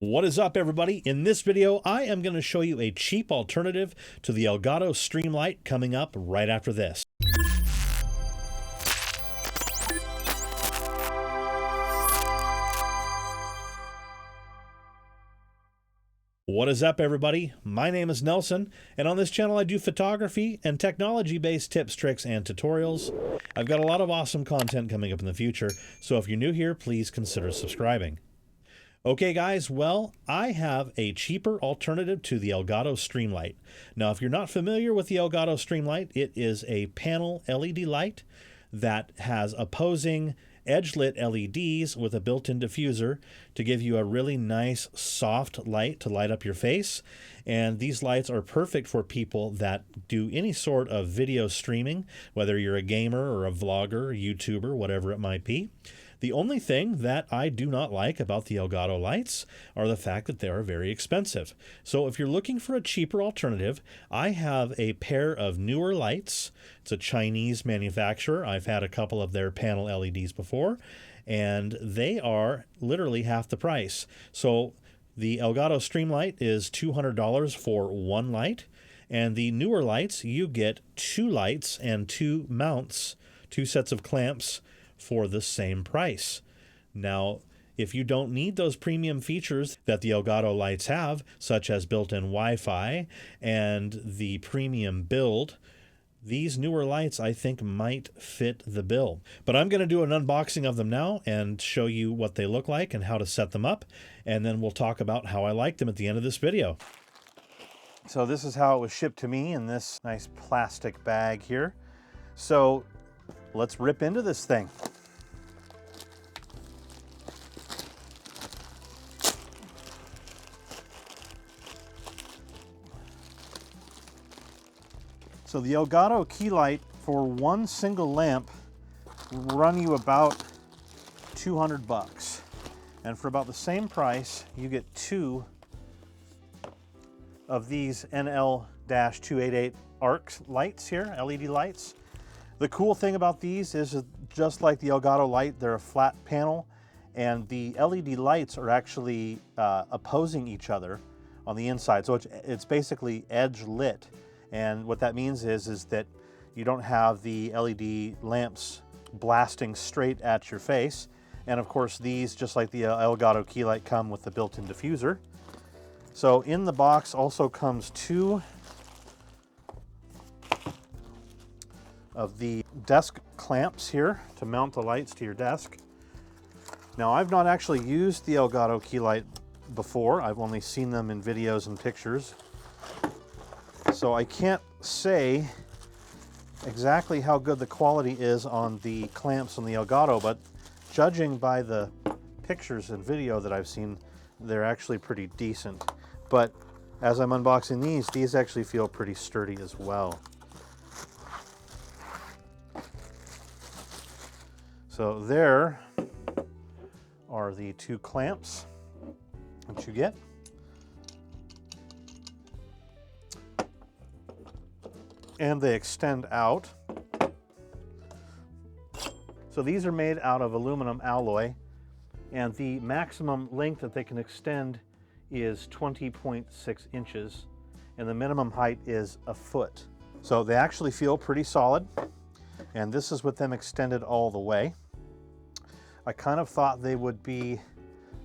What is up, everybody? In this video, I am going to show you a cheap alternative to the Elgato Streamlight coming up right after this. What is up, everybody? My name is Nelson, and on this channel I do photography and technology-based tips, tricks, and tutorials. I've got a lot of awesome content coming up in the future, so if you're new here, please consider subscribing. Okay guys, well, I have a cheaper alternative to the Elgato Streamlight. Now, if you're not familiar with the Elgato Streamlight, it is a panel LED light that has opposing edge-lit LEDs with a built-in diffuser to give you a really nice soft light to light up your face. And these lights are perfect for people that do any sort of video streaming, whether you're a gamer or a vlogger, YouTuber, whatever it might be. The only thing that I do not like about the Elgato lights are the fact that they are very expensive. So if you're looking for a cheaper alternative, I have a pair of Neewer lights. It's a Chinese manufacturer. I've had a couple of their panel LEDs before, and they are literally half the price. So the Elgato Streamlight is $200 for one light, and the Neewer lights, you get two lights and two mounts, two sets of clamps for the same price. Now, if you don't need those premium features that the Elgato lights have, such as built-in Wi-Fi and the premium build, these Neewer lights I think might fit the bill. But I'm going to do an unboxing of them now and show you what they look like and how to set them up, and then we'll talk about how I like them at the end of this video. So this is how it was shipped to me in this nice plastic bag here. So let's rip into this thing. So the Elgato key light for one single lamp will run you about 200 bucks. And for about the same price, you get two of these NL-288 arc lights here, LED lights. The cool thing about these is just like the Elgato light, they're a flat panel, and the LED lights are actually opposing each other on the inside. So it's basically edge lit. And what that means is that you don't have the LED lamps blasting straight at your face. And of course these, just like the Elgato key light, come with the built-in diffuser. So in the box also comes two of the desk clamps here to mount the lights to your desk. Now, I've not actually used the Elgato key light before. I've only seen them in videos and pictures. So I can't say exactly how good the quality is on the clamps on the Elgato, but judging by the pictures and video that I've seen, they're actually pretty decent. But as I'm unboxing these actually feel pretty sturdy as well. So there are the two clamps that you get. And they extend out. So these are made out of aluminum alloy, and the maximum length that they can extend is 20.6 inches, and the minimum height is a foot. So they actually feel pretty solid, and this is with them extended all the way. I kind of thought they would be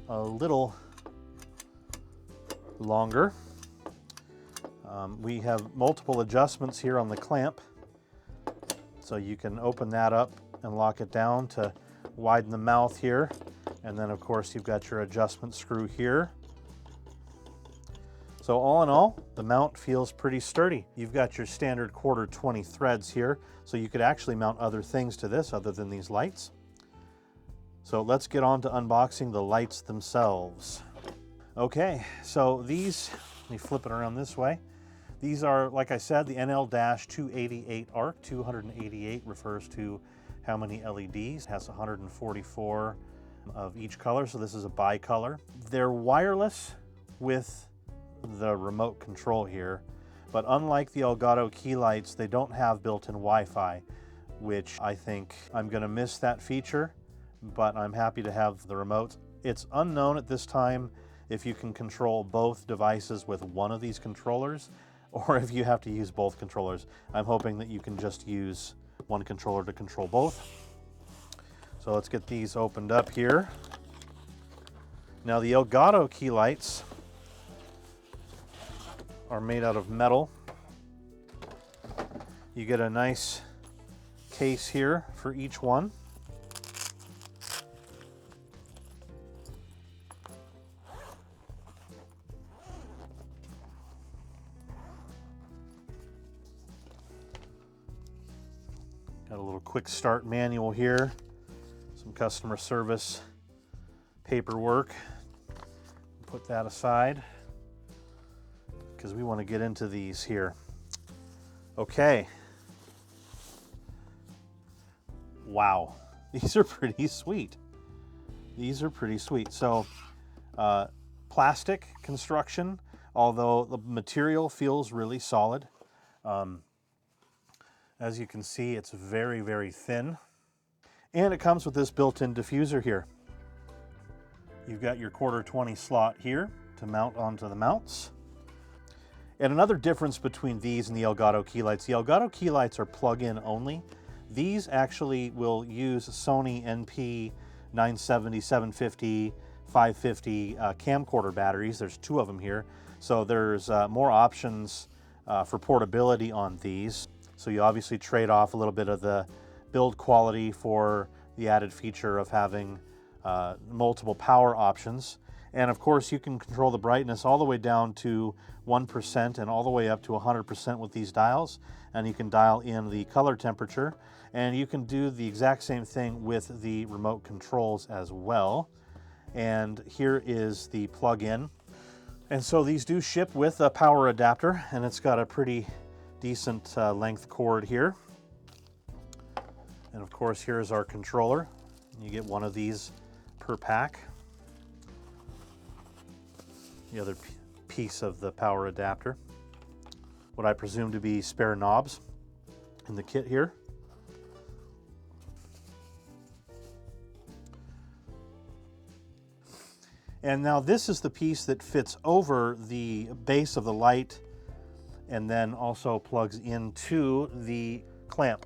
a little longer. We have multiple adjustments here on the clamp, so you can open that up and lock it down to widen the mouth here, and then of course you've got your adjustment screw here. So all in all, the mount feels pretty sturdy. You've got your standard 1/4-20 threads here, so you could actually mount other things to this other than these lights. So let's get on to unboxing the lights themselves. Okay, so these, let me flip it around this way. These are, like I said, the NL-288 arc. 288 refers to how many LEDs. It has 144 of each color, so this is a bicolor. They're wireless with the remote control here, but unlike the Elgato key lights, they don't have built-in Wi-Fi, which I think I'm going to miss that feature, but I'm happy to have the remote. It's unknown at this time if you can control both devices with one of these controllers, or if you have to use both controllers. I'm hoping that you can just use one controller to control both. So let's get these opened up here. Now the Elgato key lights are made out of metal. You get a nice case here for each one. Got a little quick start manual here, some customer service paperwork. Put that aside because we want to get into these here. Okay. Wow, these are pretty sweet. These are pretty sweet. So plastic construction, although the material feels really solid. As you can see, it's very, very thin. And it comes with this built-in diffuser here. You've got your 1/4-20 slot here to mount onto the mounts. And another difference between these and the Elgato key lights, the Elgato key lights are plug-in only. These actually will use Sony NP 970, 750, 550 camcorder batteries. There's 2 of them here. So there's more options for portability on these. So you obviously trade off a little bit of the build quality for the added feature of having multiple power options. And of course you can control the brightness all the way down to 1% and all the way up to 100% with these dials. And you can dial in the color temperature, and you can do the exact same thing with the remote controls as well. And here is the plug-in. And so these do ship with a power adapter, and it's got a pretty decent length cord here. And of course here's our controller. You get one of these per pack. The other piece of the power adapter. What I presume to be spare knobs in the kit here. And now this is the piece that fits over the base of the light and then also plugs into the clamp.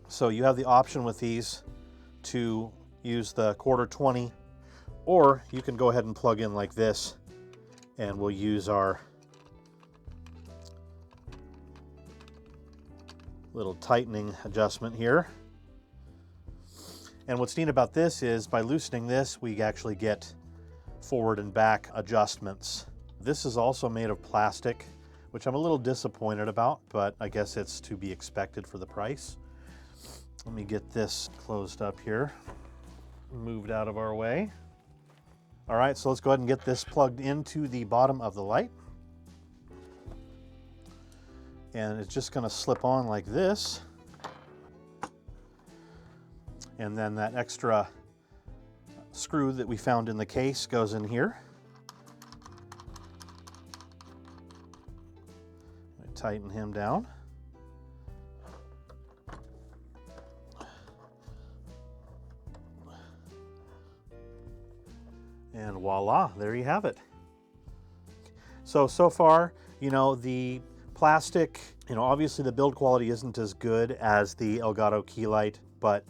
So you have the option with these to use the 1/4-20, or you can go ahead and plug in like this, and we'll use our little tightening adjustment here. And what's neat about this is by loosening this, we actually get forward and back adjustments. This is also made of plastic, which I'm a little disappointed about, but I guess it's to be expected for the price. Let me get this closed up here, moved out of our way. All right, so let's go ahead and get this plugged into the bottom of the light. And it's just gonna slip on like this. And then that extra screw that we found in the case goes in here. Tighten him down. And voila, there you have it. So far, you know, the plastic, you know, obviously the build quality isn't as good as the Elgato key light, but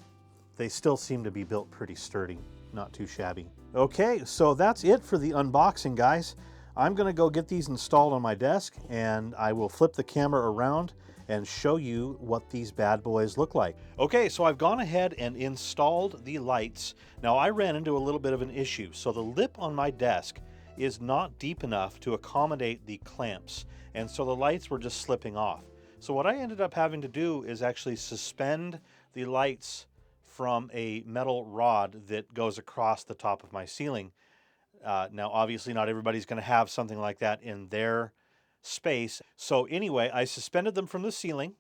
they still seem to be built pretty sturdy, not too shabby. Okay, so that's it for the unboxing, guys. I'm gonna go get these installed on my desk, and I will flip the camera around and show you what these bad boys look like. Okay, so I've gone ahead and installed the lights. Now I ran into a little bit of an issue. So the lip on my desk is not deep enough to accommodate the clamps, and so the lights were just slipping off. So what I ended up having to do is actually suspend the lights from a metal rod that goes across the top of my ceiling. Now, obviously, not everybody's going to have something like that in their space. So anyway, I suspended them from the ceiling.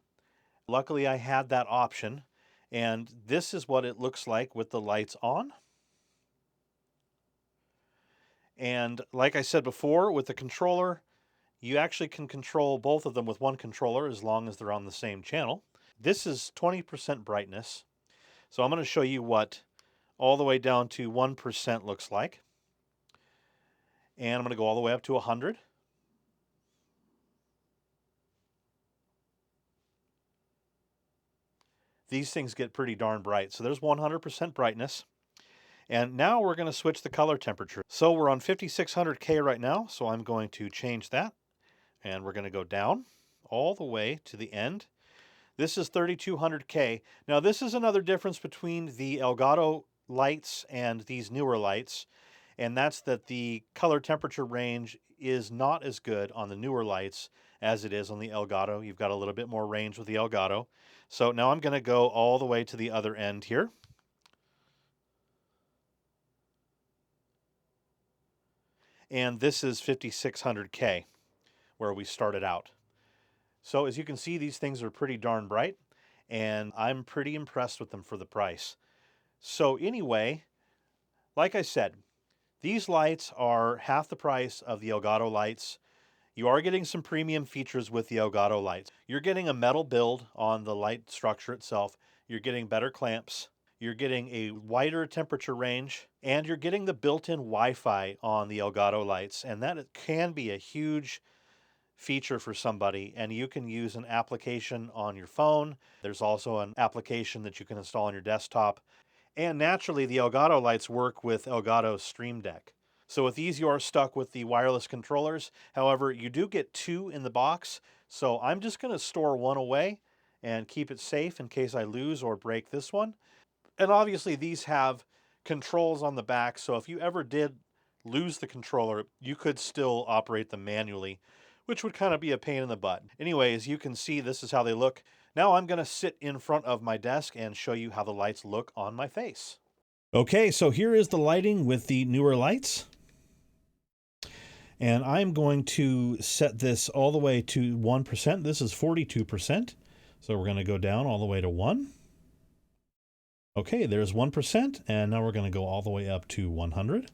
Luckily, I had that option. And this is what it looks like with the lights on. And like I said before, with the controller, you actually can control both of them with one controller as long as they're on the same channel. This is 20% brightness. So I'm going to show you what all the way down to 1% looks like. And I'm going to go all the way up to 100. These things get pretty darn bright. So there's 100% brightness. And now we're going to switch the color temperature. So we're on 5600K right now, so I'm going to change that. And we're going to go down all the way to the end. This is 3200K. Now this is another difference between the Elgato lights and these newer lights, and that's that the color temperature range is not as good on the newer lights as it is on the Elgato. You've got a little bit more range with the Elgato. So now I'm going to go all the way to the other end here. And this is 5600K, where we started out. So as you can see, these things are pretty darn bright, and I'm pretty impressed with them for the price. So anyway, like I said, these lights are half the price of the Elgato lights. You are getting some premium features with the Elgato lights. You're getting a metal build on the light structure itself. You're getting better clamps. You're getting a wider temperature range, and you're getting the built-in Wi-Fi on the Elgato lights, and that can be a huge feature for somebody. And you can use an application on your phone. There's also an application that you can install on your desktop. And naturally, the Elgato lights work with Elgato Stream Deck. So with these, you are stuck with the wireless controllers. However, you do get two in the box. So I'm just going to store one away and keep it safe in case I lose or break this one. And obviously, these have controls on the back. So if you ever did lose the controller, you could still operate them manually, which would kind of be a pain in the butt. Anyway, as you can see, this is how they look. Now I'm going to sit in front of my desk and show you how the lights look on my face. Okay, so here is the lighting with the newer lights. And I'm going to set this all the way to 1%. This is 42%. So we're going to go down all the way to 1. Okay, there's 1%. And now we're going to go all the way up to 100.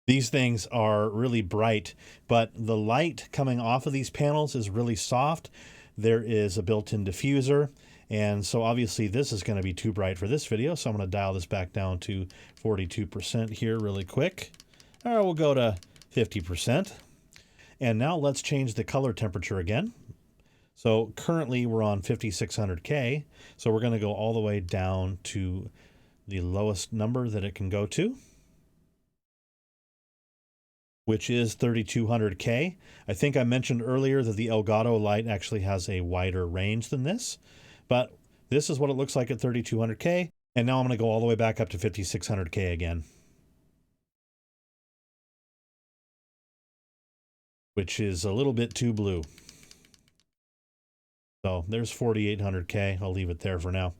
These things are really bright, but the light coming off of these panels is really soft. There is a built-in diffuser, and so obviously this is going to be too bright for this video, so I'm going to dial this back down to 42% here really quick. All right, we'll go to 50%. And now let's change the color temperature again. So currently we're on 5600K, so we're going to go all the way down to the lowest number that it can go to, which is 3200K. I think I mentioned earlier that the Elgato light actually has a wider range than this, but this is what it looks like at 3200K. And now I'm going to go all the way back up to 5600K again, which is a little bit too blue. So there's 4800K. I'll leave it there for now.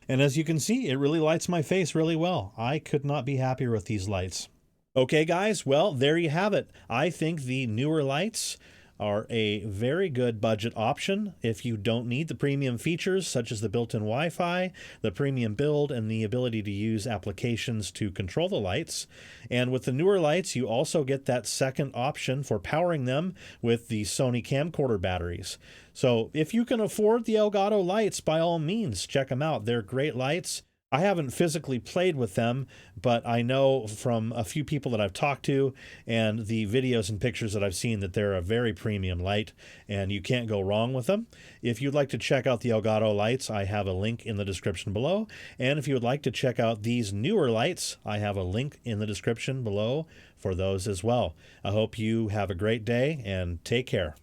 And as you can see, it really lights my face really well. I could not be happier with these lights. Okay, guys, well, there you have it. I think the newer lights are a very good budget option if you don't need the premium features such as the built-in Wi-Fi, the premium build, and the ability to use applications to control the lights. And with the newer lights, you also get that second option for powering them with the Sony camcorder batteries. So if you can afford the Elgato lights, by all means, check them out. They're great lights. I haven't physically played with them, but I know from a few people that I've talked to and the videos and pictures that I've seen that they're a very premium light, and you can't go wrong with them. If you'd like to check out the Elgato lights, I have a link in the description below. And if you would like to check out these newer lights, I have a link in the description below for those as well. I hope you have a great day and take care.